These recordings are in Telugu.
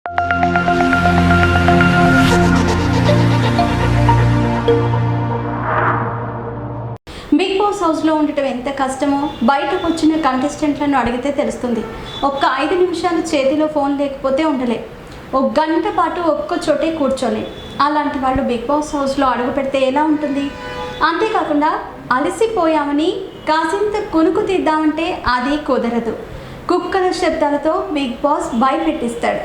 బిగ్ బాస్ హౌస్లో ఉండటం ఎంత కష్టమో బయటకు వచ్చిన కంటెస్టెంట్లను అడిగితే తెలుస్తుంది. ఒక్క 5 నిమిషాలు చేతిలో ఫోన్ లేకపోతే ఉండలే, ఒక గంట పాటు ఒక్క చోటే కూర్చోలే. అలాంటి వాళ్ళు బిగ్ బాస్ హౌస్లో అడుగు పెడితే ఎలా ఉంటుంది? అంతేకాకుండా అలసిపోయామని కాసింత కునుకు తీద్దామంటే అది కుదరదు. కుక్కల శబ్దాలతో బిగ్ బాస్ భయపెట్టిస్తాడు.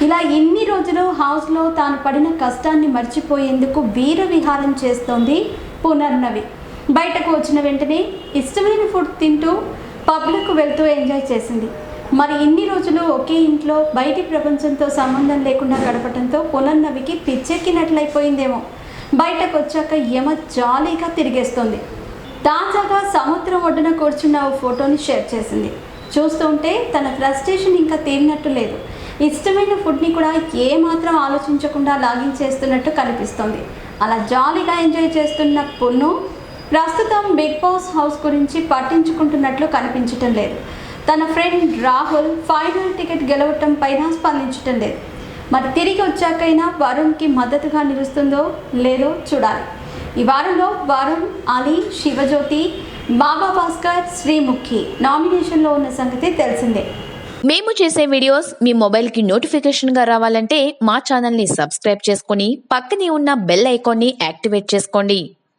ఇలా ఎన్ని రోజులు హౌస్లో తాను పడిన కష్టాన్ని మర్చిపోయేందుకు వీర విహారం చేస్తోంది పునర్నవి. బయటకు వచ్చిన వెంటనే ఇష్టమైన ఫుడ్ తింటూ పబ్లకు వెళ్తూ ఎంజాయ్ చేసింది. మరి ఇన్ని రోజులు ఒకే ఇంట్లో బయటి ప్రపంచంతో సంబంధం లేకుండా గడపడంతో పునర్నవికి పిచ్చెక్కినట్లయిపోయిందేమో. బయటకు వచ్చాక యమ జాలీగా తిరిగేస్తోంది. తాజాగా సముద్రం ఒడ్డున కూర్చున్న ఓ ఫోటోని షేర్ చేసింది. చూస్తుంటే తన ఫ్రస్ట్రేషన్ ఇంకా తీరినట్టు లేదు. ఇష్టమైన ఫుడ్ని కూడా ఏమాత్రం ఆలోచించకుండా లాగించేస్తున్నట్టు కనిపిస్తోంది. అలా జాలీగా ఎంజాయ్ చేస్తున్న పున్ను ప్రస్తుతం బిగ్ బాస్ హౌస్ గురించి పట్టించుకుంటున్నట్లు కనిపించటం లేదు. తన ఫ్రెండ్ రాహుల్ ఫైనల్ టికెట్ గెలవటం పైన స్పందించటం లేదు. మరి తిరిగి వచ్చాకైనా వరుణ్కి మద్దతుగా నిలుస్తుందో లేదో చూడాలి. ఈ వారంలో వరుణ్, అలీ, శివజ్యోతి, బాబా భాస్కర్, శ్రీముఖి నామినేషన్లో ఉన్న సంగతి తెలిసిందే. మేము చేసే వీడియోస్ మీ మొబైల్కి నోటిఫికేషన్గా రావాలంటే మా ఛానల్ని సబ్స్క్రైబ్ చేసుకుని పక్కనే ఉన్న బెల్ ఐకాన్ని యాక్టివేట్ చేసుకోండి.